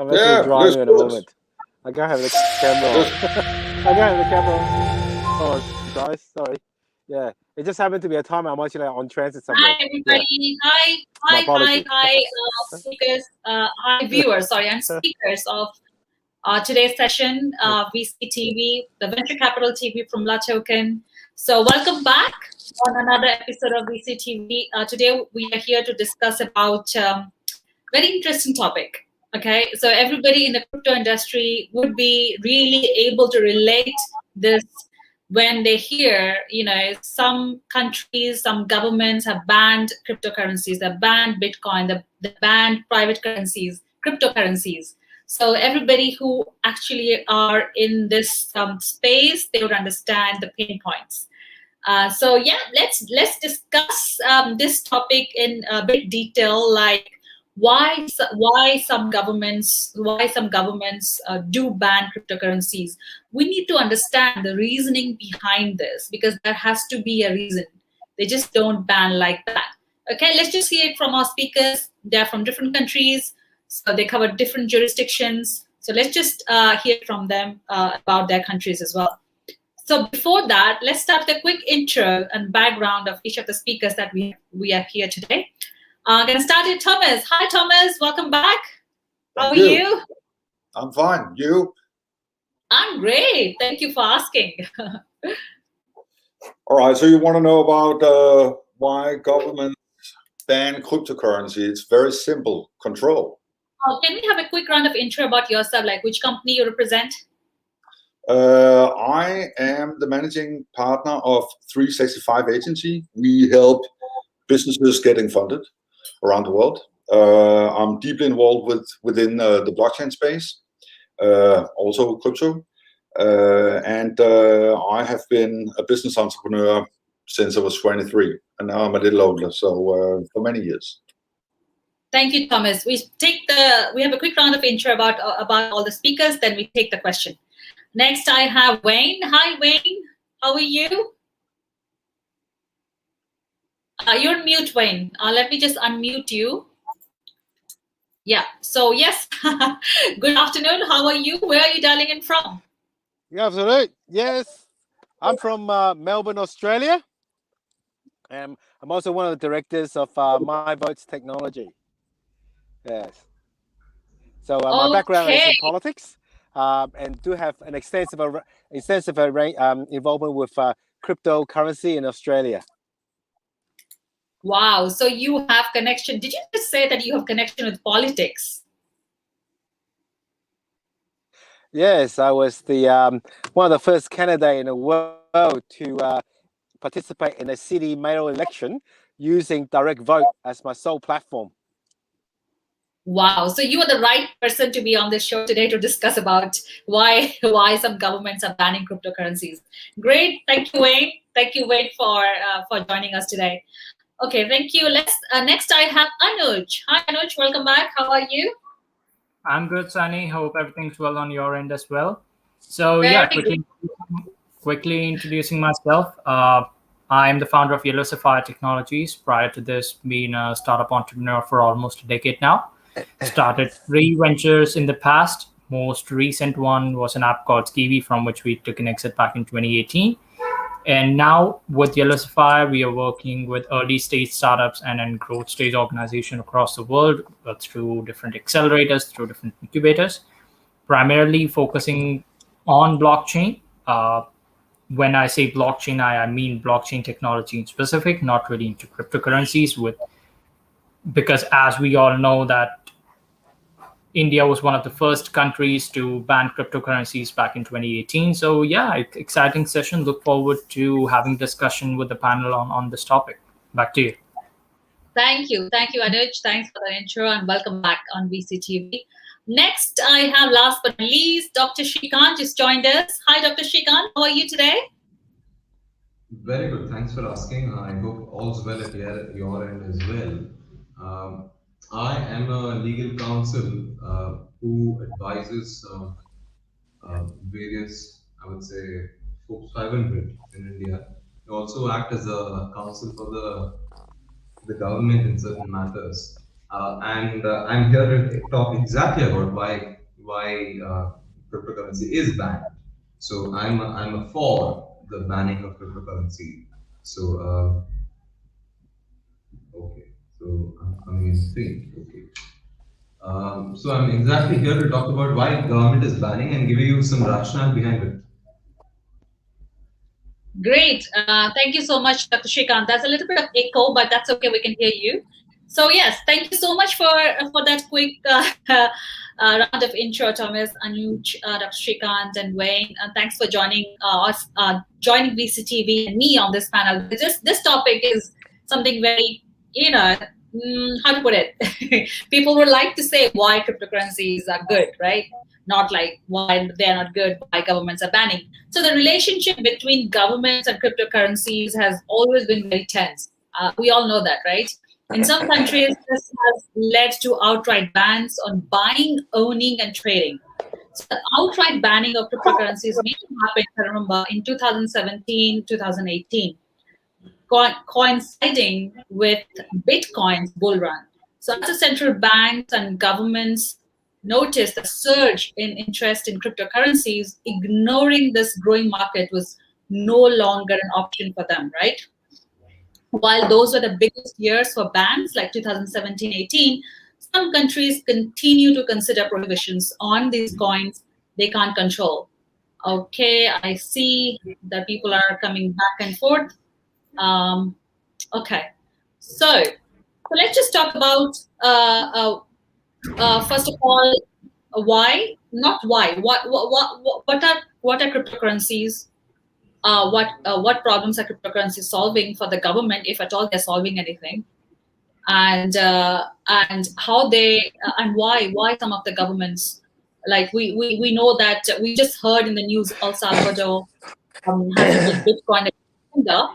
I'm actually driving at the moment. I can't have the camera on. I can't have the camera on. Oh, guys, sorry. Yeah, it just happened to be a time I'm actually on transit somewhere. Hi, everybody. Yeah. Hi, speakers. Hi, viewers. Sorry, and speakers of today's session, VCTV, the Venture Capital TV from LATOKEN. So welcome back on another episode of VCTV. Today we are here to discuss about very interesting topic. Okay, so everybody in the crypto industry would be really able to relate this when they hear, some countries, some governments have banned cryptocurrencies, they've banned Bitcoin, they banned private currencies, cryptocurrencies. So everybody who actually are in this space, they would understand the pain points. So yeah, let's discuss this topic in a bit detail, like why some governments do ban cryptocurrencies. We need to understand the reasoning behind this, because there has to be a reason. They just don't ban like that. Okay, let's just hear it from our speakers. They're from different countries, so they cover different jurisdictions. So let's just hear from them about their countries as well. So before that, let's start with a quick intro and background of each of the speakers that we have here today. I'm going to start with Thomas. Hi, Thomas. Welcome back. How are you? I'm fine. You? I'm great. Thank you for asking. All right. So you want to know about why governments ban cryptocurrency? It's very simple. Control. Can we have a quick round of intro about yourself, like which company you represent? I am the managing partner of 365 Agency. We help businesses getting funded around the world. I'm deeply involved within the blockchain space, also crypto. And I have been a business entrepreneur since I was 23, and now I'm a little older, so for many years. Thank you, Thomas. We have a quick round of intro about all the speakers, then we take the question. Next, I have Wayne. Hi, Wayne. How are you? You're on mute, Wayne. Let me just unmute you. Yeah. So yes. Good afternoon. How are you? Where are you dialing in from? Good afternoon. Yes, I'm from Melbourne, Australia. I'm also one of the directors of My Votes Technology. Yes. So my background is in politics, and do have an extensive involvement with cryptocurrency in Australia. Wow. So you have connection. Did you just say that you have connection with politics? Yes, I was the one of the first candidates in the world to participate in a city mayoral election using direct vote as my sole platform. Wow. So you are the right person to be on this show today to discuss about why some governments are banning cryptocurrencies. Great. Thank you, Wayne. Thank you, Wayne, for joining us today. Okay, thank you. Let's next I have Anuj. Hi, Anuj. Welcome back. How are you? I'm good, Sunny. Hope everything's well on your end as well. So yeah, quickly introducing myself. I'm the founder of Yellow Sapphire Technologies. Prior to this, being a startup entrepreneur for almost a decade now. Started 3 ventures in the past. Most recent one was an app called Kiwi, from which we took an exit back in 2018. And now with Yellow Sapphire, we are working with early stage startups and growth stage organizations across the world through different accelerators, through different incubators, primarily focusing on blockchain. When I say blockchain, I mean blockchain technology in specific, not really into cryptocurrencies, because as we all know that India was one of the first countries to ban cryptocurrencies back in 2018. So yeah, exciting session. Look forward to having discussion with the panel on this topic. Back to you. Thank you, Anuj. Thanks for the intro and welcome back on VCTV. Next, I have last but not least, Dr. Shrikant just joined us. Hi, Dr. Shrikant. How are you today? Very good. Thanks for asking. I hope all's well at your end as well. I am a legal counsel who advises various, I would say, Forbes 500 in India. I also act as a counsel for the government in certain matters. and I'm here to talk exactly about why cryptocurrency is banned. So I'm a for the banning of cryptocurrency. So okay, so I'm coming in three. Okay. So I'm exactly here to talk about why government is banning and give you some rationale behind it. Great. Thank you so much, Dr. Shrikant. That's a little bit of echo, but that's okay. We can hear you. So yes, thank you so much for that quick round of intro, Thomas, Anuj, Dr. Shrikant, and Wayne. Thanks for joining us, joining VCTV and me on this panel. This topic is something very, how to put it? People would like to say why cryptocurrencies are good, right? Not like why they're not good, why governments are banning. So the relationship between governments and cryptocurrencies has always been very tense. We all know that, right? In some countries, this has led to outright bans on buying, owning, and trading. So the outright banning of cryptocurrencies may have happened, I remember, in 2017, 2018, coinciding with Bitcoin's bull run. So as the central banks and governments noticed a surge in interest in cryptocurrencies, ignoring this growing market was no longer an option for them, right? While those were the biggest years for bans like 2017-18, some countries continue to consider prohibitions on these coins they can't control. Okay, I see that people are coming back and forth. Okay, so let's just talk about first of all, why, not why. What are cryptocurrencies? What problems are cryptocurrencies solving for the government, if at all they're solving anything? And how they and why some of the governments, like we know that we just heard in the news El Salvador has used Bitcoin as a tender,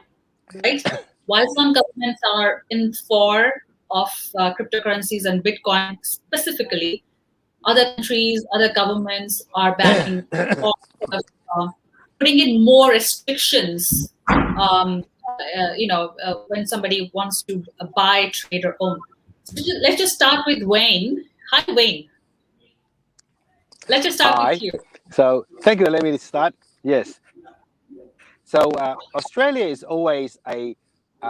right? While some governments are in favor of cryptocurrencies and Bitcoin specifically, other countries, other governments are banning or putting in more restrictions. When somebody wants to buy, trade, or own. So let's just start with Wayne. Hi, Wayne. Let's just start with you. So thank you. Let me start. Yes. So Australia is always a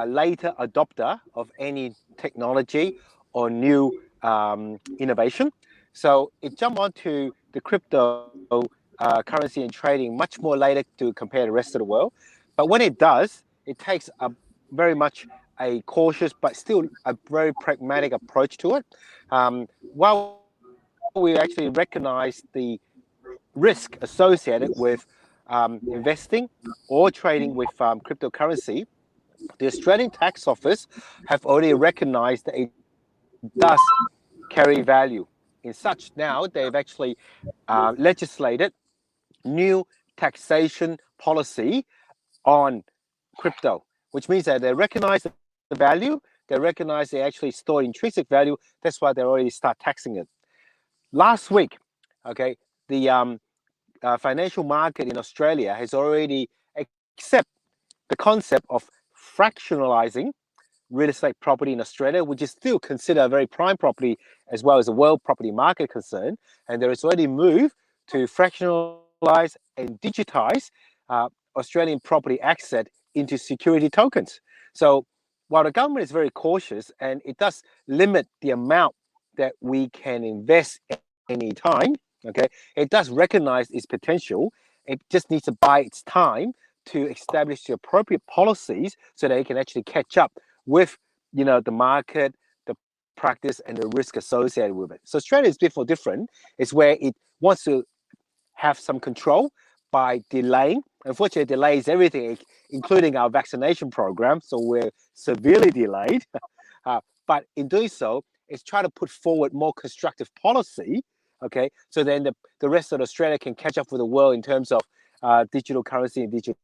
later adopter of any technology or new innovation. So it jumped onto the crypto currency and trading much more later to compare the rest of the world. But when it does, it takes a very much a cautious but still a very pragmatic approach to it. While we actually recognize the risk associated with investing or trading with cryptocurrency, the Australian Tax Office have already recognized that it does carry value. In such, now they've actually legislated new taxation policy on crypto, which means that they recognize the value, they recognize they actually store intrinsic value. That's why they already start taxing it. Last week, okay, the financial market in Australia has already accepted the concept of fractionalizing real estate property in Australia, which is still considered a very prime property as well as the world property market concern. And there is already move to fractionalize and digitize Australian property asset into security tokens. So while the government is very cautious and it does limit the amount that we can invest at any time, okay, it does recognize its potential. It just needs to buy its time to establish the appropriate policies so that it can actually catch up with, the market, the practice, and the risk associated with it. So Australia is a bit more different. It's where it wants to have some control by delaying. Unfortunately, it delays everything, including our vaccination program. So we're severely delayed. But in doing so, it's trying to put forward more constructive policy. Okay, so then the rest of Australia can catch up with the world in terms of digital currency and digital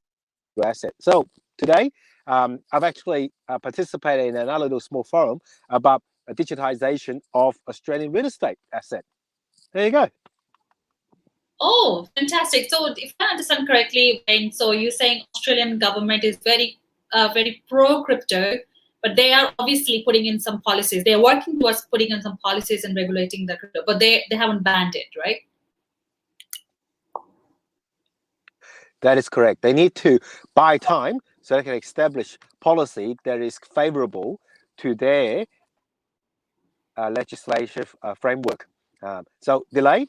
asset. So today, I've actually participated in another little small forum about a digitization of Australian real estate asset. There you go. Oh, fantastic. So if I understand correctly, Wayne, so you're saying Australian government is very pro crypto, but they are obviously putting in some policies. They're working towards putting in some policies and regulating the crypto, but they haven't banned it, right? That is correct. They need to buy time so they can establish policy that is favorable to their legislative framework. So delay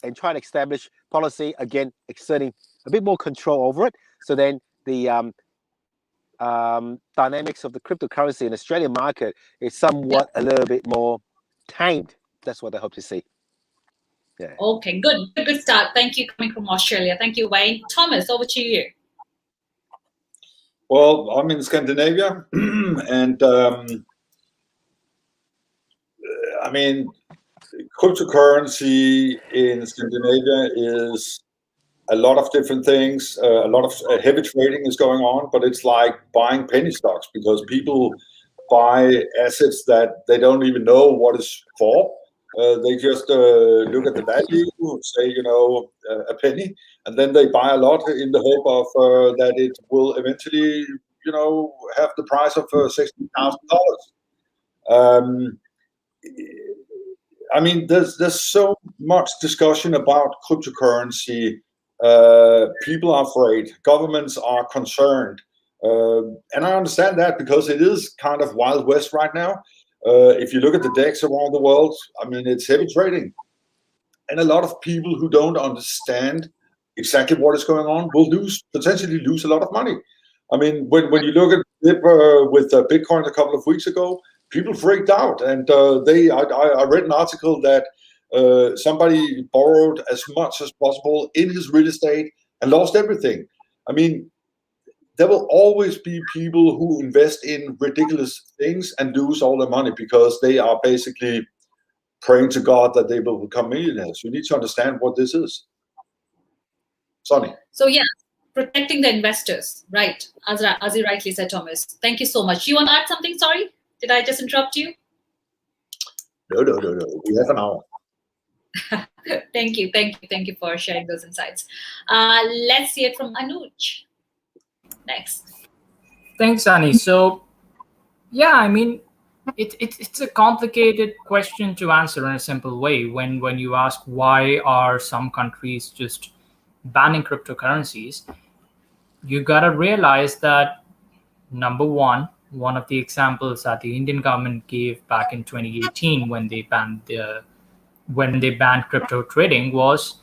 and try to establish policy, again, exerting a bit more control over it. So then the dynamics of the cryptocurrency in the Australian market is somewhat a little bit more tamed. That's what I hope to see. Yeah. Okay, good start. Thank you, coming from Australia. Thank you, Wayne. Thomas, over to you. Well, I'm in Scandinavia, and I mean, cryptocurrency in Scandinavia is a lot of different things. A lot of heavy trading is going on, but it's like buying penny stocks because people buy assets that they don't even know what it's for. They just look at the value, say, you know, a penny, and then they buy a lot in the hope of that it will eventually, you know, have the price of $60,000. I mean, there's so much discussion about cryptocurrency. People are afraid. Governments are concerned. And I understand that because it is kind of Wild West right now. If you look at the DEX around the world, I mean, it's heavy trading. And a lot of people who don't understand exactly what is going on will potentially lose a lot of money. I mean, when you look at with Bitcoin a couple of weeks ago, people freaked out. And I read an article that somebody borrowed as much as possible in his real estate and lost everything. I mean, there will always be people who invest in ridiculous things and lose all their money because they are basically praying to God that they will become millionaires. You need to understand what this is. Sonny. So yeah, protecting the investors, right? As you rightly said, Thomas. Thank you so much. You want to add something? Sorry, did I just interrupt you? No. We have an hour. Thank you for sharing those insights. Let's see it from Anuj next. Thanks, Annie. So, yeah, I mean, it's a complicated question to answer in a simple way. When you ask why are some countries just banning cryptocurrencies, you gotta realize that number one of the examples that the Indian government gave back in 2018 when they banned crypto trading was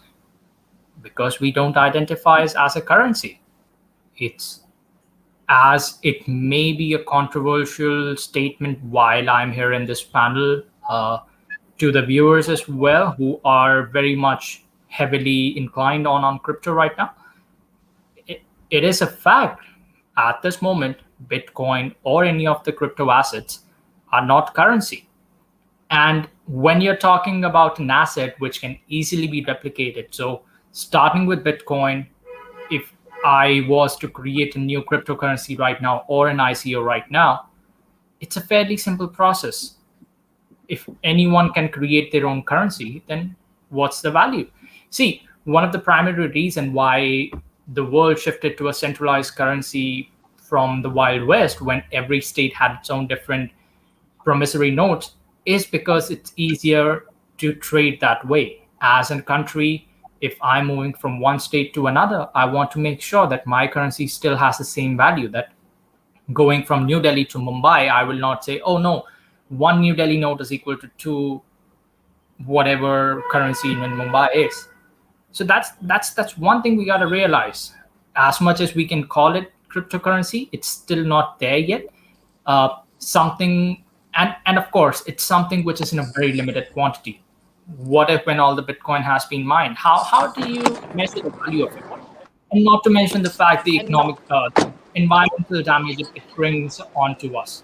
because we don't identify as a currency. It may be a controversial statement while I'm here in this panel, to the viewers as well who are very much heavily inclined on crypto right now. It is a fact at this moment, Bitcoin or any of the crypto assets are not currency. And when you're talking about an asset which can easily be replicated, so starting with Bitcoin, if I was to create a new cryptocurrency right now or an ICO right now, it's a fairly simple process. If anyone can create their own currency, then what's the value? See, one of the primary reasons why the world shifted to a centralized currency from the Wild West when every state had its own different promissory notes is because it's easier to trade that way. As a country, if I'm moving from one state to another, I want to make sure that my currency still has the same value. That going from New Delhi to Mumbai, I will not say, oh no, one New Delhi note is equal to two whatever currency in Mumbai is. So that's one thing we got to realize. As much as we can call it cryptocurrency, it's still not there yet. And of course, it's something which is in a very limited quantity. What if when all the Bitcoin has been mined? How do you measure the value of it? And not to mention the fact the economic, environmental damage it brings onto us.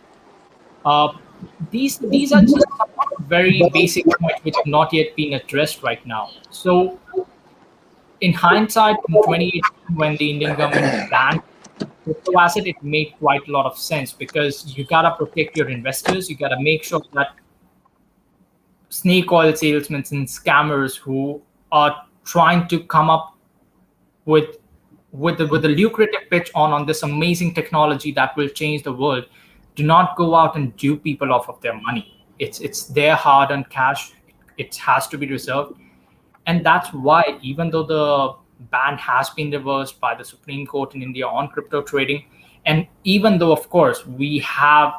These are just very basic points which have not yet been addressed right now. So in hindsight, in 2018, when the Indian government banned crypto asset, it made quite a lot of sense because you gotta protect your investors. You gotta make sure that snake oil salesmen and scammers who are trying to come up with a lucrative pitch on this amazing technology that will change the world, do not go out and dupe people off of their money. It's their hard-earned cash. It has to be reserved, and that's why, even though the ban has been reversed by the Supreme Court in India on crypto trading, and even though, of course, we have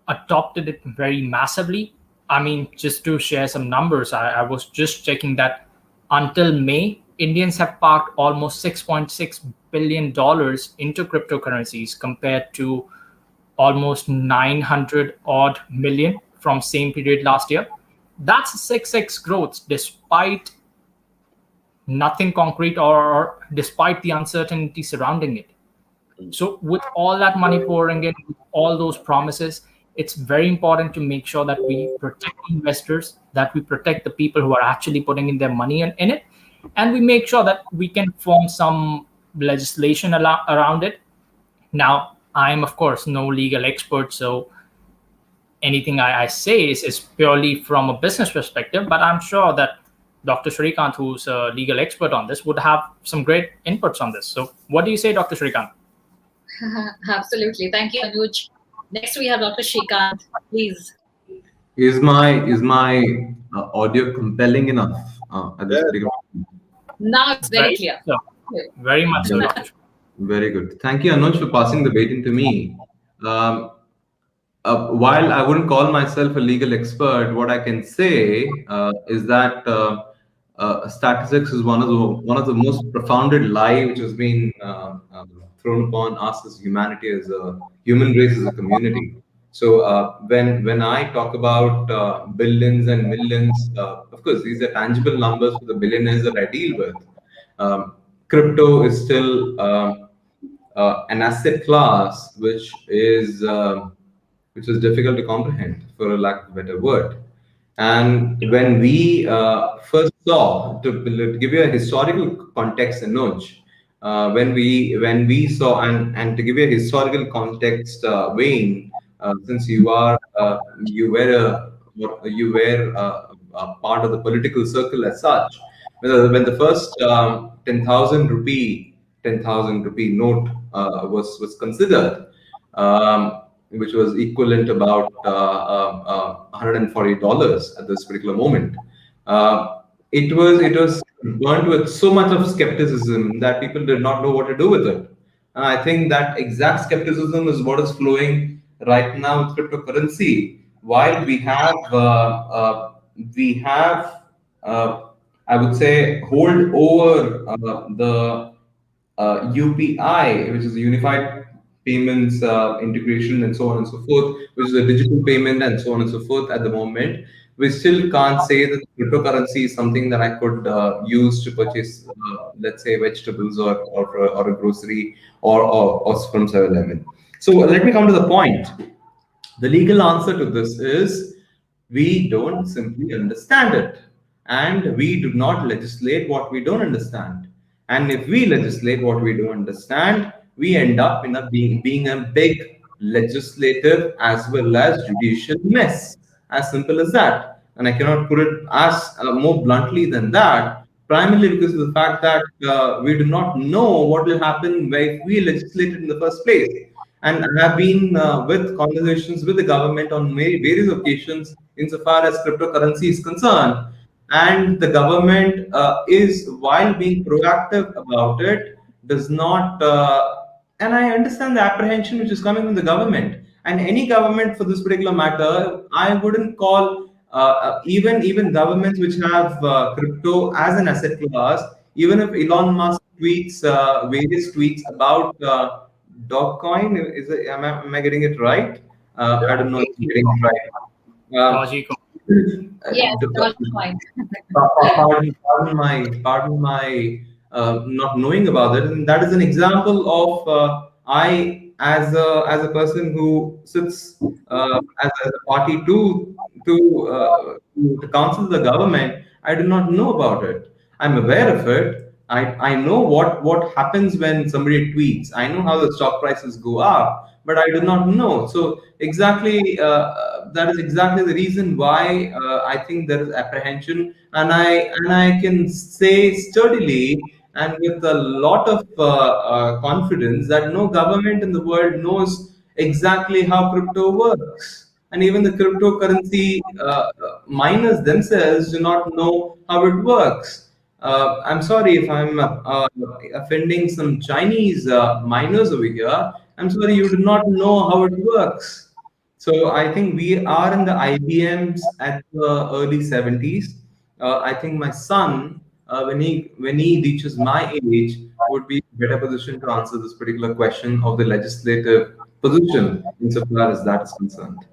adopted it very massively. I mean, just to share some numbers, I was just checking that until May, Indians have parked almost $6.6 billion into cryptocurrencies compared to almost 900 odd million from same period last year. That's a 6x growth despite nothing concrete or despite the uncertainty surrounding it. So with all that money pouring in, with all those promises, it's very important to make sure that we protect investors, that we protect the people who are actually putting in their money in it, and we make sure that we can form some legislation around it. Now, I'm, of course, no legal expert, so anything I say is purely from a business perspective, but I'm sure that Dr. Shrikant, who's a legal expert on this, would have some great inputs on this. So what do you say, Dr. Shrikant? Absolutely. Thank you, Anuj. Next, we have Dr. Shrikant. Please. Is my audio compelling enough at this particular moment? Now it's very clear. So, very much so, Dr. Very good. Thank you, Anuj, for passing the baton to me. While I wouldn't call myself a legal expert, what I can say is that statistics is one of the most profounded lie which has been thrown upon us as humanity, as a human race, as a community. So when I talk about billions and millions, of course these are tangible numbers for the billionaires that I deal with. Crypto is still an asset class which is difficult to comprehend, for a lack of a better word. And when we first saw, to give you a historical context, Anuj, when we saw, and to give you a historical context, Wayne, since you were a part of the political circle as such, when the first 10,000 rupee note was considered, which was equivalent about $140 at this particular moment. It was burnt with so much of skepticism that people did not know what to do with it. And I think that exact skepticism is what is flowing right now with cryptocurrency. While I would say, hold over the UPI, which is the Unified Payments Integration, and so on and so forth, which is a digital payment and so on and so forth at the moment. We still can't say that cryptocurrency is something that I could use to purchase, let's say, vegetables or a grocery or from 7-Eleven. So let me come to the point. The legal answer to this is we don't simply understand it, and we do not legislate what we don't understand. And if we legislate what we don't understand, we end up in being a big legislative as well as judicial mess. As simple as that. And I cannot put it as more bluntly than that, primarily because of the fact that we do not know what will happen if we legislate it in the first place. And I have been with conversations with the government on various occasions insofar as cryptocurrency is concerned. And the government is, while being proactive about it, does not, and I understand the apprehension which is coming from the government. And any government for this particular matter, I wouldn't call even governments which have crypto as an asset class, even if Elon Musk tweets various tweets about Dogecoin, am I getting it right? I don't know if I'm getting it right. Yes, Dogecoin. Pardon my not knowing about it. And that is an example of I, as a person who sits as a party to counsel the government, I do not know about it. I'm aware of it. I know what happens when somebody tweets. I know how the stock prices go up, but I do not know. So exactly that is exactly the reason why I think there is apprehension, and I can say sturdily and with a lot of confidence that no government in the world knows exactly how crypto works. And even the cryptocurrency miners themselves do not know how it works. I'm sorry if I'm offending some Chinese miners over here. I'm sorry, you do not know how it works. So I think we are in the IBMs at the early 70s. I think my son, when he reaches my age, would be in a better position to answer this particular question of the legislative position insofar as that is concerned.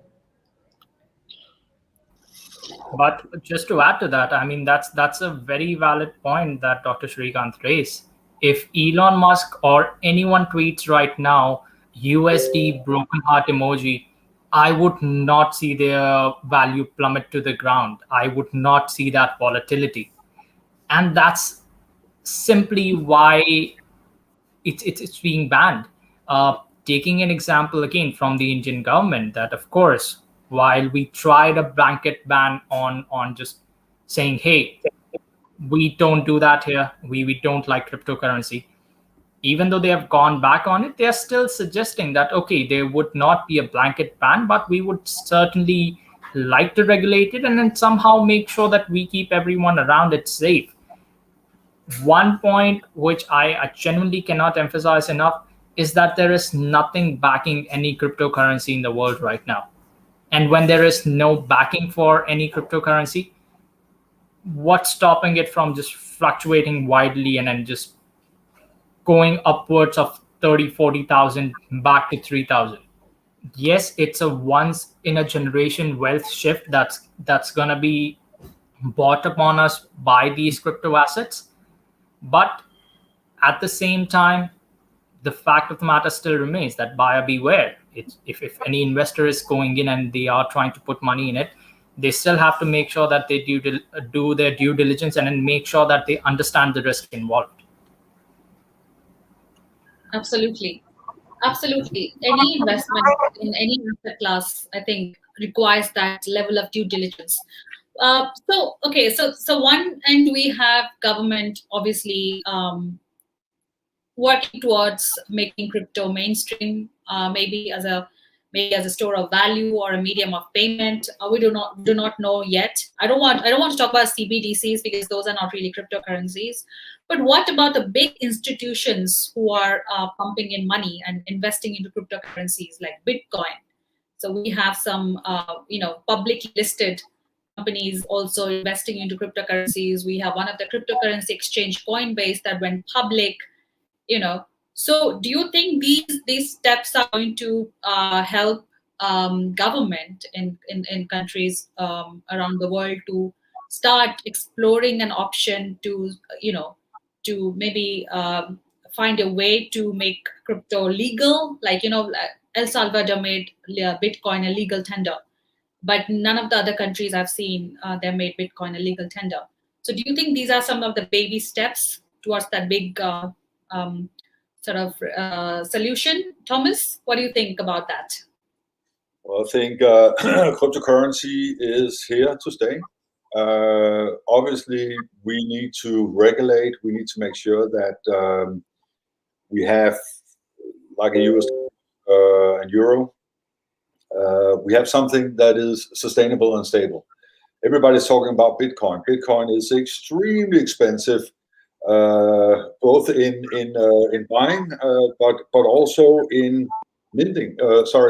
But just to add to that, I mean, that's a very valid point that Dr. Shrikant raised. If Elon Musk or anyone tweets right now USD broken heart emoji, I would not see their value plummet to the ground. I would not see that volatility. And that's simply why it's being banned. Taking an example again from the Indian government, that of course, while we tried a blanket ban on just saying, hey, we don't do that here, we don't like cryptocurrency. Even though they have gone back on it, they are still suggesting that okay, there would not be a blanket ban, but we would certainly like to regulate it and then somehow make sure that we keep everyone around it safe. One point which I genuinely cannot emphasize enough is that there is nothing backing any cryptocurrency in the world right now. And when there is no backing for any cryptocurrency, what's stopping it from just fluctuating widely and then just going upwards of 30, 40,000 back to 3,000? Yes, it's a once in a generation wealth shift that's going to be bought upon us by these crypto assets. But at the same time, the fact of the matter still remains that buyer beware. If any investor is going in and they are trying to put money in it, they still have to make sure that they do their due diligence and then make sure that they understand the risk involved. Absolutely. Absolutely. Any investment in any asset class, I think, requires that level of due diligence. So one end we have government obviously working towards making crypto mainstream, maybe as a store of value or a medium of payment. We do not know yet. I don't want to talk about CBDCs because those are not really cryptocurrencies. But what about the big institutions who are pumping in money and investing into cryptocurrencies like Bitcoin? So we have some publicly listed companies also investing into cryptocurrencies. We have one of the cryptocurrency exchange, Coinbase, that went public. So do you think these steps are going to help government in countries around the world to start exploring an option to maybe find a way to make crypto legal? Like El Salvador made Bitcoin a legal tender, but none of the other countries I've seen they made Bitcoin a legal tender. So do you think these are some of the baby steps towards that big solution? Thomas, what do you think about that? Well, I think cryptocurrency is here to stay. Obviously, we need to regulate. We need to make sure that we have, like a US and euro, we have something that is sustainable and stable. Everybody's talking about Bitcoin. Bitcoin is extremely expensive, both in buying, but also in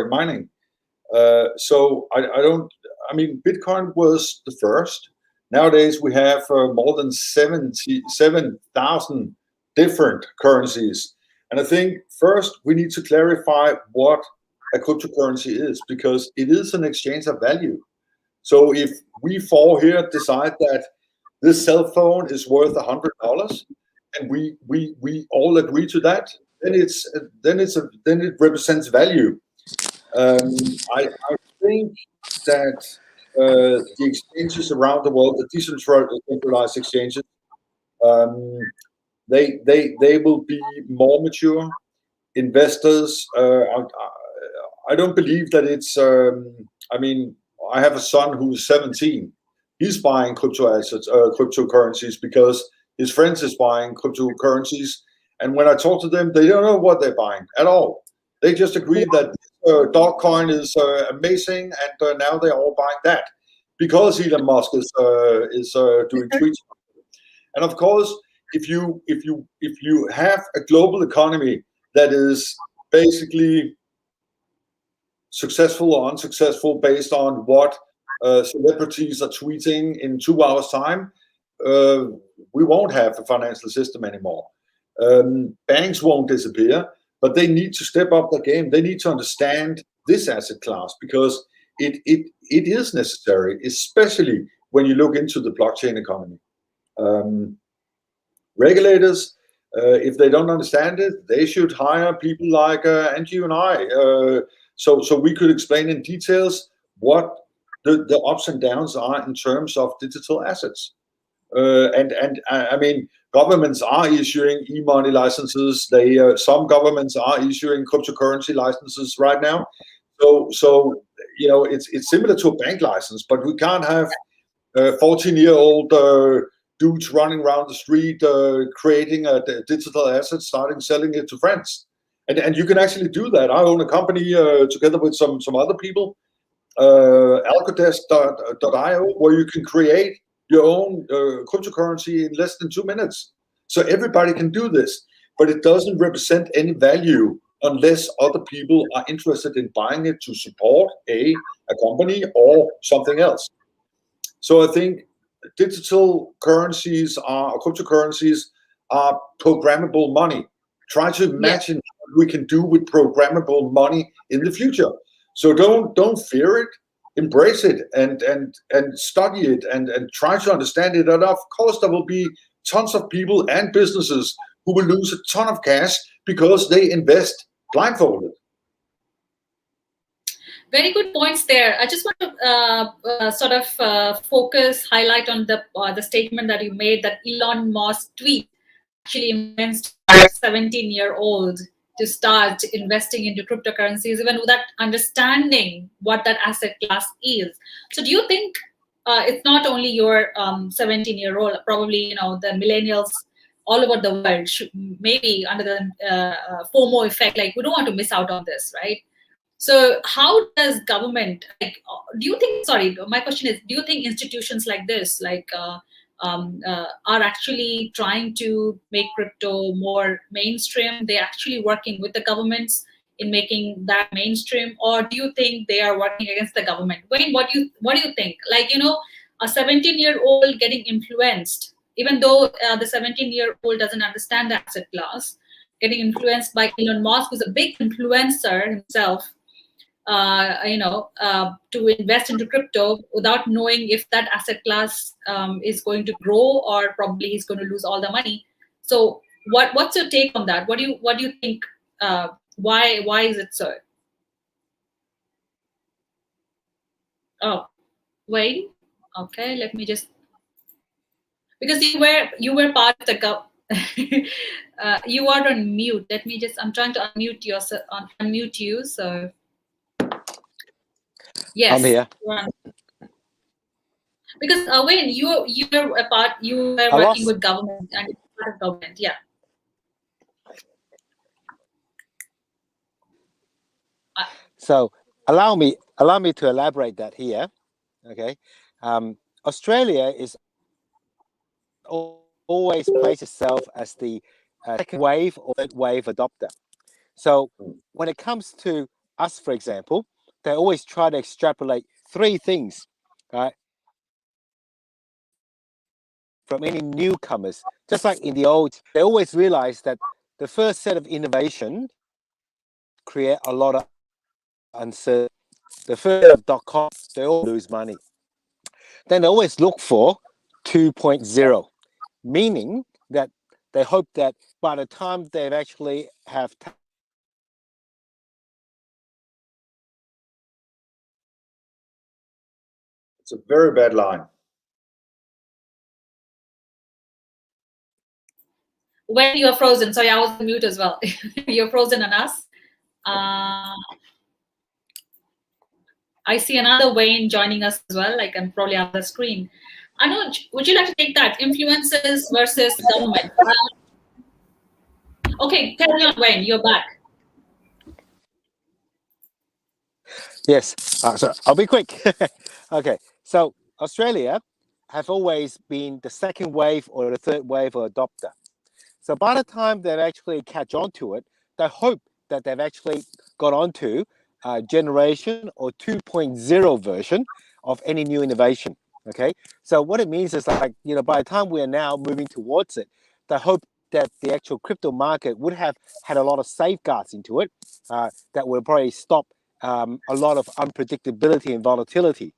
mining. So I mean, Bitcoin was the first. Nowadays we have more than 7,000 different currencies. And I think first we need to clarify what a cryptocurrency is, because it is an exchange of value. So if we four here decide that this cell phone is worth $100 and we all agree to that, then it represents value. I think that the exchanges around the world, the decentralized exchanges, they will be more mature. Investors, I don't believe that it's. I mean, I have a son who's 17. He's buying crypto assets, cryptocurrencies, because his friends is buying cryptocurrencies. And when I talk to them, they don't know what they're buying at all. They just agree that Dogecoin is amazing, and now they're all buying that because Elon Musk is doing tweets. And of course, if you have a global economy that is basically successful or unsuccessful based on what celebrities are tweeting in 2 hours time, we won't have a financial system anymore. Banks won't disappear, but they need to step up their game. They need to understand this asset class because it is necessary, especially when you look into the blockchain economy. Regulators, if they don't understand it, they should hire people like Angie and I, so we could explain in details what the ups and downs are in terms of digital assets. And I mean, governments are issuing e-money licenses. Some governments are issuing cryptocurrency licenses right now. So you know, it's similar to a bank license, but we can't have 14-year-old dudes running around the street creating a digital asset, starting selling it to friends. And you can actually do that. I own a company together with some other people, algodesk.io, where you can create your own cryptocurrency in less than 2 minutes. So everybody can do this, but it doesn't represent any value unless other people are interested in buying it to support a company or something else. So I think digital currencies cryptocurrencies are programmable money. Try to imagine what we can do with programmable money in the future. So don't fear it, embrace it, and study it, and try to understand it. And of course, there will be tons of people and businesses who will lose a ton of cash because they invest blindfolded. Very good points there. I just want to sort of highlight on the statement that you made, that Elon Musk tweet actually influenced a 17-year-old to start investing into cryptocurrencies, even without understanding what that asset class is. So do you think it's not only your 17-year-old, probably, you know, the millennials all over the world should maybe under the FOMO effect, like we don't want to miss out on this, right? So how does government, like, do you think, sorry, my question is, do you think institutions like this, like are actually trying to make crypto more mainstream? They're actually working with the governments in making that mainstream, or do you think they are working against the government? Wayne, what do you think? Like, you know, a 17-year-old getting influenced, even though the 17-year-old doesn't understand the asset class, getting influenced by Elon Musk, who's a big influencer himself, to invest into crypto without knowing if that asset class is going to grow, or probably he's going to lose all the money. So what's your take on that? What do you think? Why is it so? Oh, Wayne. Okay, let me just, because you were part of the you are on mute. Let me just, I'm trying to unmute you. So yes, I'm here. Because Wayne, you were working with government and part of government, yeah. So allow me to elaborate that here. Okay, Australia is always places itself as the second wave or third wave adopter. So when it comes to us, for example, they always try to extrapolate 3 things, right, from any newcomers. Just like in the old, they always realize that the first set of innovation create a lot of uncertainty. The first set of .com, they all lose money. Then they always look for 2.0, meaning that they hope that by the time they've actually have It's a very bad line. When you're frozen, sorry, I was on mute as well. You're frozen on us. I see another Wayne joining us as well, like I'm probably on the screen. Anuj, would you like to take that? Influencers versus government. Okay, carry on, Wayne, you're back. Yes. So I'll be quick. Okay. So Australia have always been the second wave or the third wave or adopter. So by the time they actually catch on to it, they hope that they've actually got onto a generation or 2.0 version of any new innovation. Okay. So what it means is like, by the time we are now moving towards it, they hope that the actual crypto market would have had a lot of safeguards into it that will probably stop a lot of unpredictability and volatility.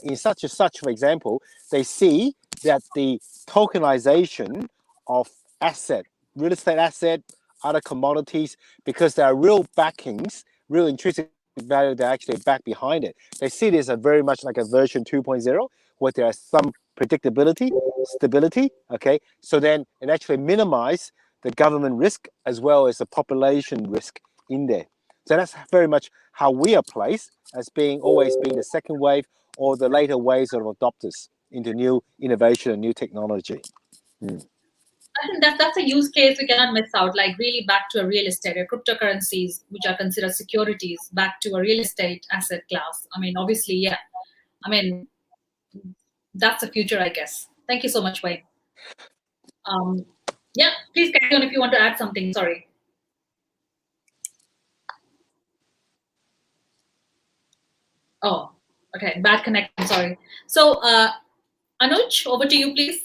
In such, for example, they see that the tokenization of asset, real estate asset, other commodities, because there are real backings, real intrinsic value that actually back behind it. They see this as very much like a version 2.0, where there is some predictability, stability. Okay, so then it actually minimize the government risk as well as the population risk in there. So that's very much how we are placed as being always being the second wave or the later waves of adopters into new innovation and new technology. I think that's a use case we cannot miss out, like really back to a real estate or cryptocurrencies, which are considered securities, back to a real estate asset class. I mean, obviously, yeah. I mean, that's the future, I guess. Thank you so much, Wayne. Yeah, please carry on if you want to add something. Sorry. Oh, okay. Bad connection. Sorry. So, Anuj, over to you, please.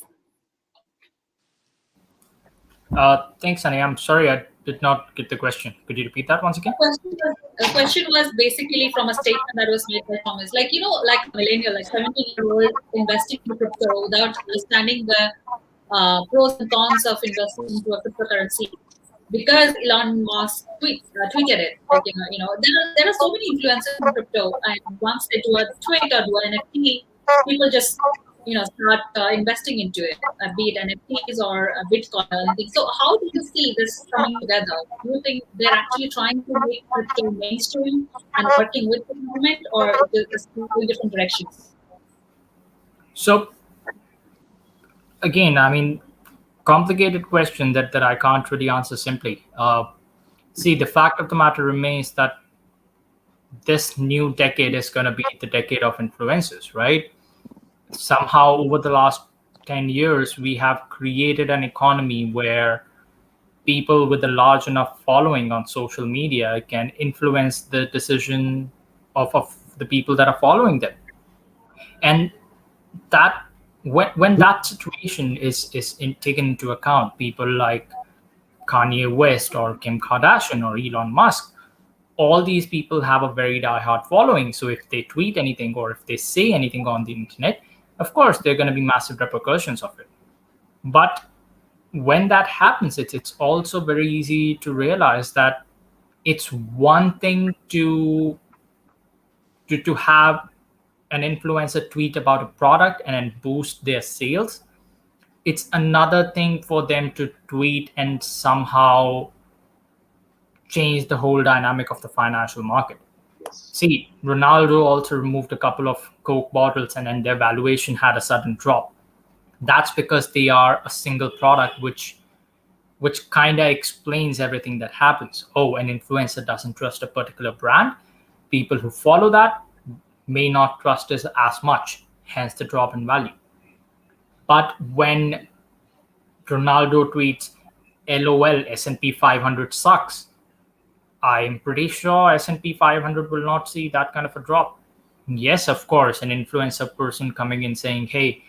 Thanks, Sunny. I'm sorry I did not get the question. Could you repeat that once again? The question was basically from a statement that was made by Thomas. Like, like a millennial, like 17-year-old investing in crypto without understanding the pros and cons of investing into a cryptocurrency. Because Elon Musk tweeted it, like, there are so many influencers in crypto, and once they do a tweet or do an NFT, people just start investing into it, be it NFTs or Bitcoin or anything. So how do you see this coming together? Do you think they're actually trying to make crypto mainstream and working with the government, or is it going different directions? So again, I mean, complicated question that I can't really answer simply. See, the fact of the matter remains that this new decade is going to be the decade of influencers, right? Somehow over the last 10 years, we have created an economy where people with a large enough following on social media can influence the decision of the people that are following them. And that when that situation is taken into account, people like Kanye West or Kim Kardashian or Elon Musk, all these people have a very diehard following. So if they tweet anything or if they say anything on the internet, of course, there are going to be massive repercussions of it. But when that happens, it's also very easy to realize that it's one thing to have an influencer tweet about a product and then boost their sales. It's another thing for them to tweet and somehow change the whole dynamic of the financial market. See, Ronaldo also removed a couple of Coke bottles and then their valuation had a sudden drop. That's because they are a single product, which kind of explains everything that happens. Oh, an influencer doesn't trust a particular brand. People who follow that may not trust us as much, hence the drop in value. But when Ronaldo tweets, LOL, S&P 500 sucks, I'm pretty sure S&P 500 will not see that kind of a drop. Yes, of course, an influencer person coming in saying, hey,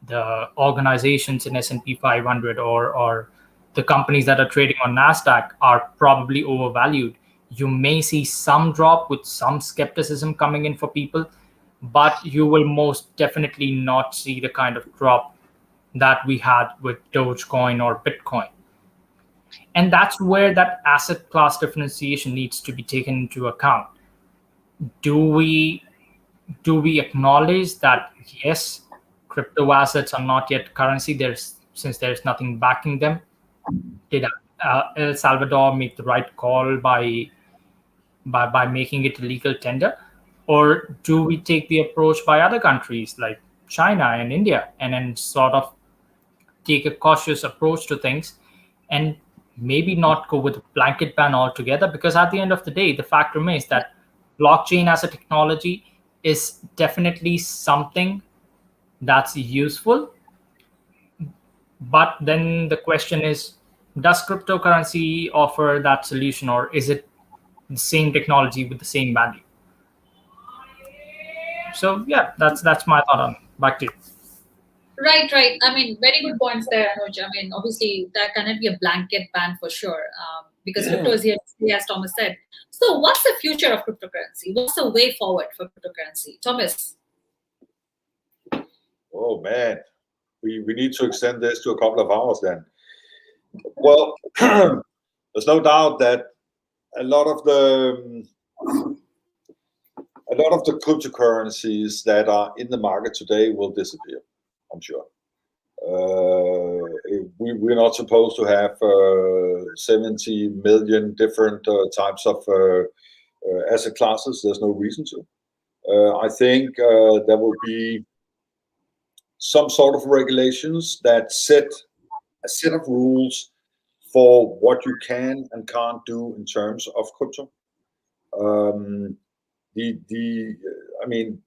the organizations in S&P 500 or the companies that are trading on NASDAQ are probably overvalued. You may see some drop with some skepticism coming in for people, but you will most definitely not see the kind of drop that we had with Dogecoin or Bitcoin. And that's where that asset class differentiation needs to be taken into account. Do we acknowledge that, yes, crypto assets are not yet currency, since there's nothing backing them? Did El Salvador make the right call by making it a legal tender? Or do we take the approach by other countries like China and India and then sort of take a cautious approach to things and maybe not go with a blanket ban altogether? Because at the end of the day, the fact remains that blockchain as a technology is definitely something that's useful. But then the question is, does cryptocurrency offer that solution, or is it the same technology with the same value? So yeah, that's my thought on it. Back to you. Right. I mean, very good points there, Anuj. I mean, obviously, that cannot be a blanket ban for sure, because crypto is here to stay, as Thomas said. So, what's the future of cryptocurrency? What's the way forward for cryptocurrency? Thomas? Oh, man. We need to extend this to a couple of hours then. Well, there's no doubt that a lot of the cryptocurrencies that are in the market today will disappear, I'm sure. We're not supposed to have 70 million different types of asset classes. There's no reason to. I think there will be some sort of regulations that set a set of rules for what you can and can't do in terms of crypto. I mean,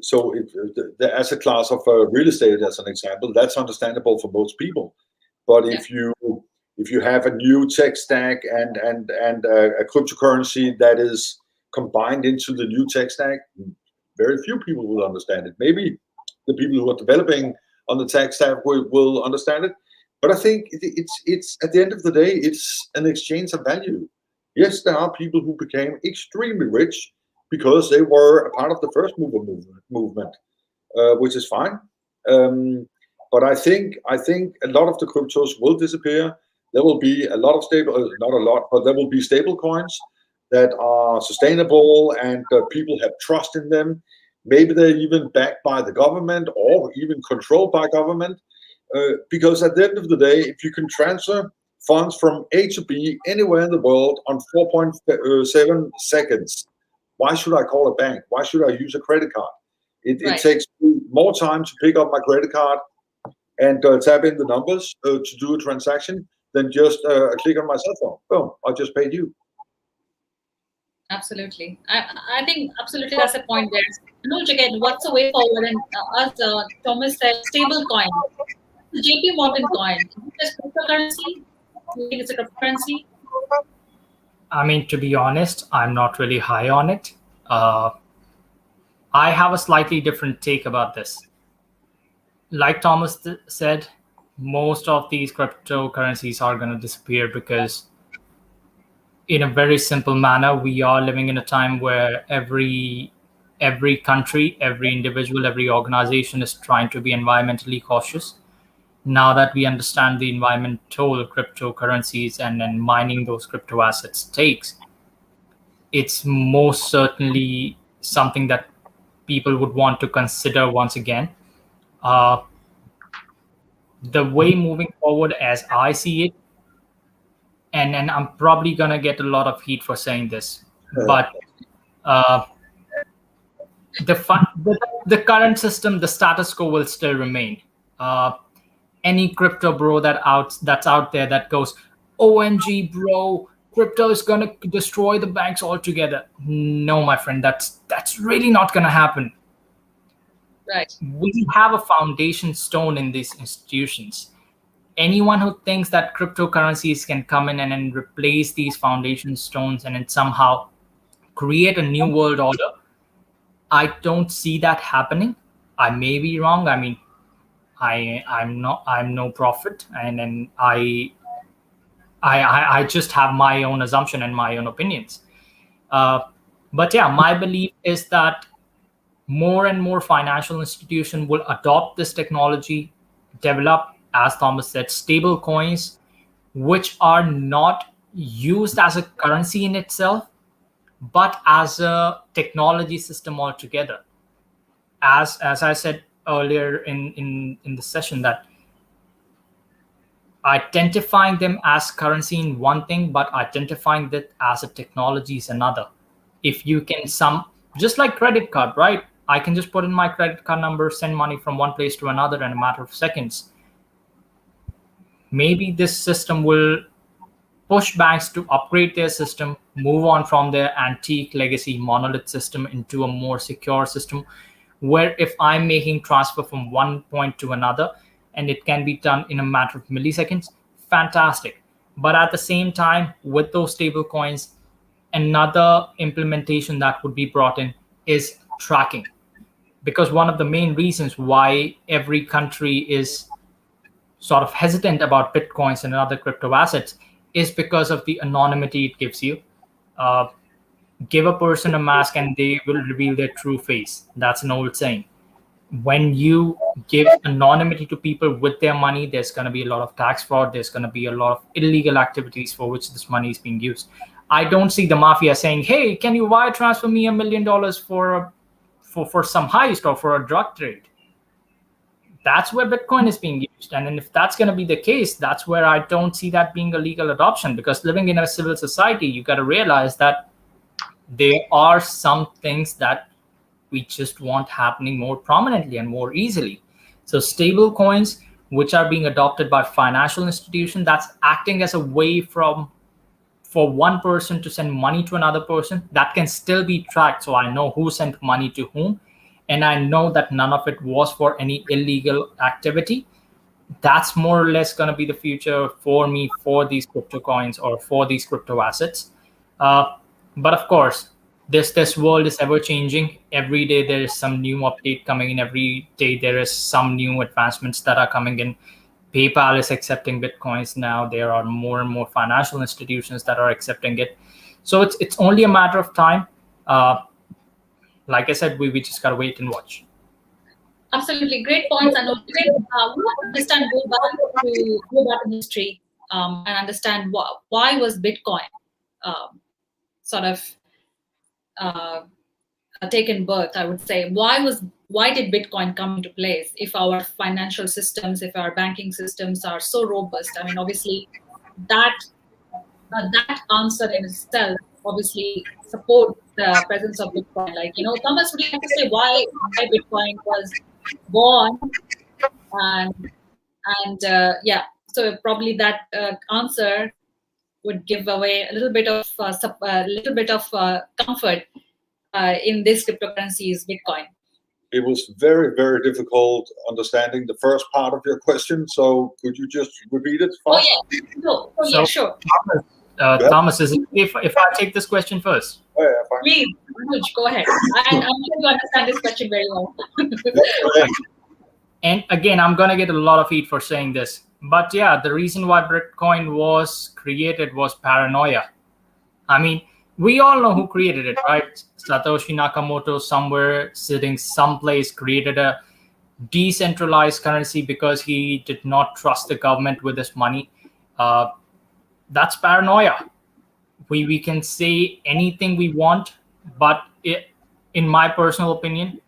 so if the asset class of real estate, as an example, that's understandable for most people. But if you have a new tech stack and a cryptocurrency that is combined into the new tech stack, very few people will understand it. Maybe the people who are developing on the tech stack will understand it. But I think it's at the end of the day, it's an exchange of value. Yes, there are people who became extremely rich because they were a part of the first mover movement, which is fine. But I think a lot of the cryptos will disappear. There will be a lot of not a lot, but there will be stable coins that are sustainable and people have trust in them. Maybe they're even backed by the government or even controlled by government. Because at the end of the day, if you can transfer funds from A to B anywhere in the world on 4.7 seconds, why should I call a bank? Why should I use a credit card? It takes more time to pick up my credit card and tap in the numbers to do a transaction than just a click on my cell phone. Boom, I just paid you. Absolutely. I think absolutely that's a point there. Anuj, again, what's the way forward? And as Thomas said, stable coin. The JP Morgan coin. Is it cryptocurrency? You think it's a cryptocurrency? I mean, to be honest, I'm not really high on it. I have a slightly different take about this. Like Thomas said, most of these cryptocurrencies are going to disappear because, in a very simple manner, we are living in a time where every country, every individual, every organization is trying to be environmentally cautious. Now that we understand the environmental cryptocurrencies and mining those crypto assets takes, it's most certainly something that people would want to consider once again. The way moving forward, as I see it, and I'm probably going to get a lot of heat for saying this, but the current system, the status quo will still remain. Any crypto bro that's out there that goes, OMG bro, crypto is going to destroy the banks altogether. No, my friend, that's really not going to happen. Right. We have a foundation stone in these institutions. Anyone who thinks that cryptocurrencies can come in and replace these foundation stones and then somehow create a new world order, I don't see that happening. I may be wrong. I mean, I'm no prophet, and then I just have my own assumption and my own opinions. But yeah, my belief is that more and more financial institutions will adopt this technology, develop, as Thomas said, stable coins, which are not used as a currency in itself, but as a technology system altogether. As I said earlier in the session, that identifying them as currency in one thing, but identifying that as a technology is another. If you can just like credit card, right? I can just put in my credit card number, send money from one place to another in a matter of seconds. Maybe this system will push banks to upgrade their system, move on from their antique legacy monolith system into a more secure system, where if I'm making transfer from one point to another and it can be done in a matter of milliseconds, fantastic. But at the same time, with those stable coins, another implementation that would be brought in is tracking. Because one of the main reasons why every country is sort of hesitant about Bitcoins and other crypto assets is because of the anonymity it gives you. Uh, Give a person a mask and they will reveal their true face. That's an old saying. When you give anonymity to people with their money, there's going to be a lot of tax fraud. There's going to be a lot of illegal activities for which this money is being used. I don't see the mafia saying, "Hey, can you wire transfer me $1 million for some heist or for a drug trade?" That's where Bitcoin is being used. And then if that's going to be the case, that's where I don't see that being a legal adoption. Because living in a civil society, you got to realize that there are some things that we just want happening more prominently and more easily. So stable coins, which are being adopted by financial institutions, that's acting as a way for one person to send money to another person, that can still be tracked. So I know who sent money to whom, and I know that none of it was for any illegal activity. That's more or less going to be the future for me for these crypto coins or for these crypto assets. But of course, this world is ever changing. Every day there is some new update coming in. Every day there is some new advancements that are coming in. PayPal is accepting Bitcoins now. There are more and more financial institutions that are accepting it. So it's only a matter of time. Like I said, we just gotta wait and watch. Absolutely great points, and we want to understand, go back in history, and understand why was Bitcoin sort of taken birth. I would say, why did Bitcoin come into place if our financial systems, if our banking systems are so robust? I mean, obviously, that answer in itself obviously supports the presence of Bitcoin. Like, Thomas, would you like to say why Bitcoin was born? And yeah, so probably that answer would give away a little bit of comfort in this cryptocurrencies, Bitcoin. It was very, very difficult understanding the first part of your question. So could you just repeat it? Oh yeah, yeah, sure. Thomas, if I take this question first? Oh, yeah, fine. Please, Anuj, go ahead. I'm sure you understand this question very well. And again, I'm going to get a lot of heat for saying this. But yeah, the reason why Bitcoin was created was paranoia. I mean, we all know who created it, right? Satoshi Nakamoto, somewhere sitting someplace, created a decentralized currency because he did not trust the government with his money. That's paranoia. We can say anything we want, but in my personal opinion,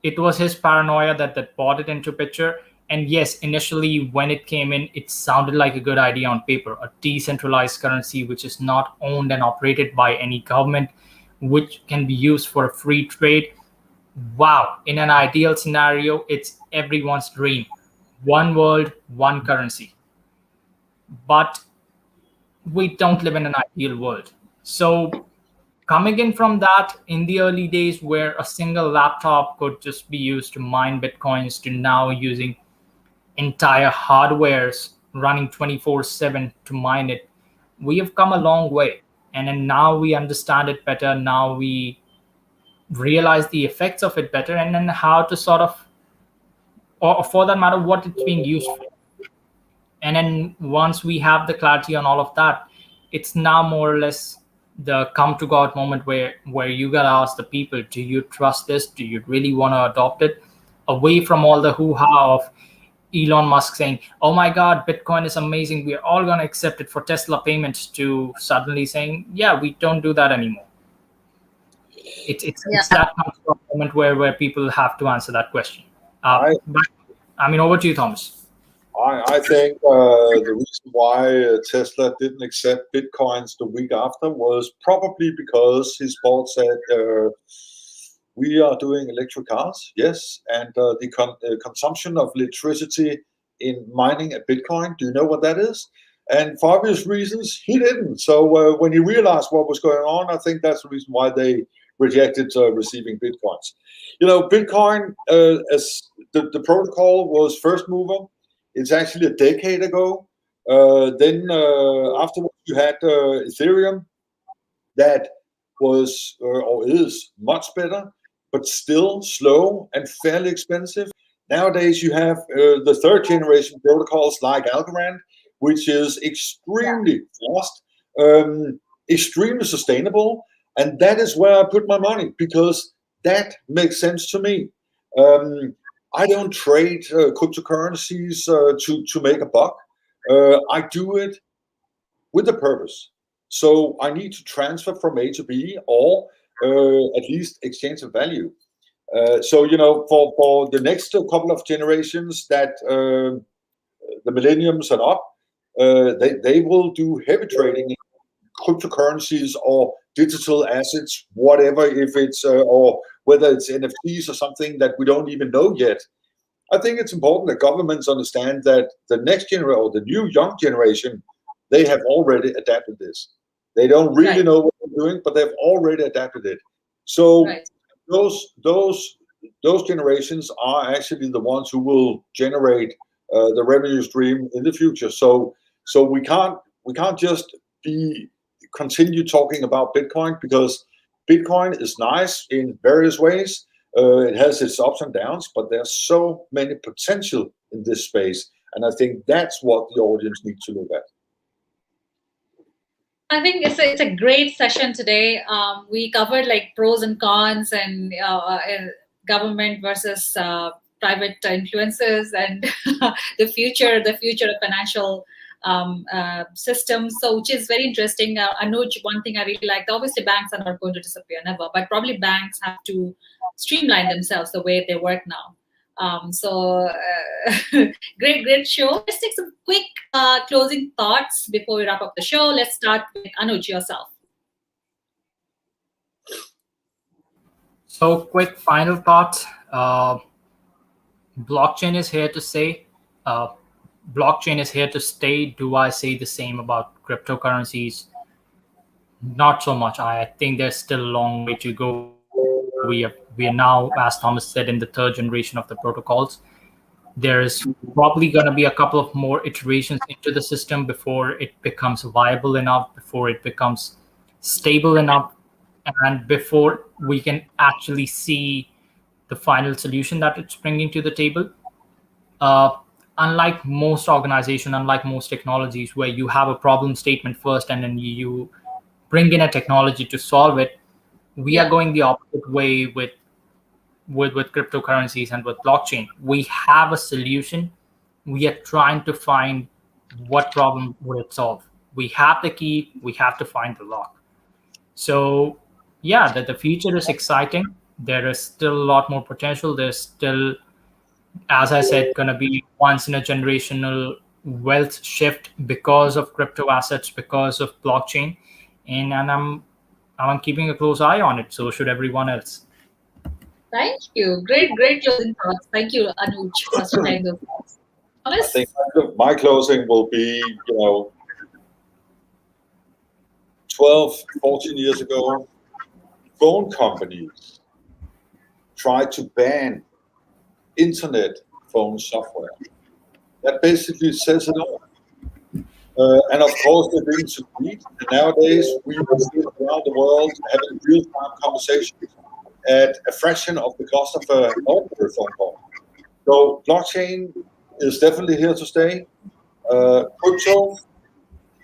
it was his paranoia that brought it into picture. And yes, initially when it came in, it sounded like a good idea on paper, a decentralized currency which is not owned and operated by any government, which can be used for a free trade. Wow, in an ideal scenario, it's everyone's dream. One world, one currency. But we don't live in an ideal world. So coming in from that, in the early days where a single laptop could just be used to mine Bitcoins, to now using entire hardwares running 24/7 to mine it, we have come a long way. And then now we understand it better. Now we realize the effects of it better, and then how to sort of, or for that matter, what it's being used for. And then once we have the clarity on all of that, it's now more or less the come to God moment where you gotta ask the people, do you trust this? Do you really want to adopt it? Away from all the hoo-ha of Elon Musk saying, oh my God, Bitcoin is amazing, we're all going to accept it for Tesla payments, to suddenly saying, yeah, we don't do that anymore. It's that moment where people have to answer that question. But, I mean, over to you, Thomas. I think the reason why Tesla didn't accept Bitcoins the week after was probably because his board said, we are doing electric cars, yes, and the consumption of electricity in mining a Bitcoin, do you know what that is? And for obvious reasons, he didn't. So when he realized what was going on, I think that's the reason why they rejected receiving Bitcoins. Bitcoin, as the protocol was first mover, it's actually a decade ago. Then afterwards, you had Ethereum that was or is much better, but still slow and fairly expensive. Nowadays, you have the third generation protocols like Algorand, which is extremely fast, extremely sustainable, and that is where I put my money because that makes sense to me. I don't trade cryptocurrencies to make a buck. I do it with a purpose. So I need to transfer from A to B or at least exchange of value. So for the next couple of generations that the millenniums and up, they will do heavy trading in cryptocurrencies or digital assets, whatever, if it's or whether it's NFTs or something that we don't even know yet. I think it's important that governments understand that the next generation or the new young generation, they have already adapted this. They don't really know what they're doing, but they've already adapted it. So those generations are actually the ones who will generate the revenue stream in the future. So we can't just continue talking about Bitcoin because Bitcoin is nice in various ways. It has its ups and downs, but there's so many potential in this space, and I think that's what the audience needs to look at. I think it's a great session today. We covered like pros and cons and government versus private influences and the future of financial systems. So, which is very interesting. Anuj, one thing I really liked, obviously banks are not going to disappear, never, but probably banks have to streamline themselves the way they work now. Great show. Let's take some quick closing thoughts before we wrap up the show. Let's start with Anuj, yourself. So quick final thought. Blockchain is here to stay. Blockchain is here to stay. Do I say the same about cryptocurrencies? Not so much. I think there's still a long way to go. We are now, as Thomas said, in the third generation of the protocols. There is probably going to be a couple of more iterations into the system before it becomes viable enough, before it becomes stable enough, and before we can actually see the final solution that it's bringing to the table. Unlike most organizations, unlike most technologies, where you have a problem statement first and then you bring in a technology to solve it, we are going the opposite way with cryptocurrencies and with blockchain. We have a solution. We are trying to find what problem would it solve. We have the key. We have to find the lock. So yeah, the future is exciting. There is still a lot more potential. There's still, as I said, going to be once in a generational wealth shift because of crypto assets, because of blockchain. And I'm keeping a close eye on it. So should everyone else. Thank you. Great closing thoughts. Thank you, Anuj, for sharing those thoughts. I think my closing will be, 12, 14 years ago, phone companies tried to ban internet phone software. That basically says it all. And of course, they didn't succeed. And nowadays, we are around the world having real-time conversations at a fraction of the cost of an ordinary phone call. So blockchain is definitely here to stay. Crypto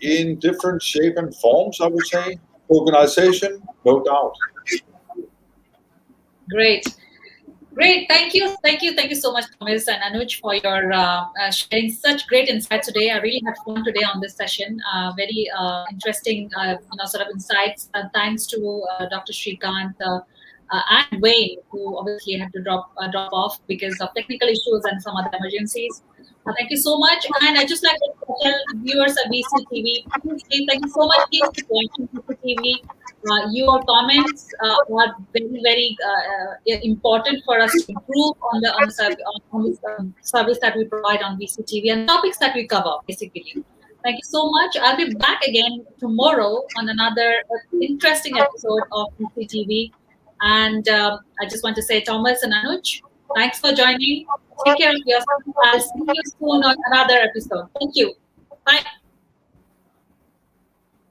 in different shape and forms, I would say. Organization, no doubt. Great. Thank you so much, Thomas and Anuj, for your sharing such great insights today. I really had fun today on this session. Very interesting, sort of insights. Thanks to Dr. Srikanth and Wayne, who obviously had to drop off because of technical issues and some other emergencies. Thank you so much. And I just like to tell viewers of VCTV, thank you so much for watching VCTV. Your comments are very, very important for us to improve on the service that we provide on VCTV and topics that we cover, basically. Thank you so much. I'll be back again tomorrow on another interesting episode of CCTV. And I just want to say, Thomas and Anuj, thanks for joining. Take care of yourself. I'll see you soon on another episode. Thank you. Bye.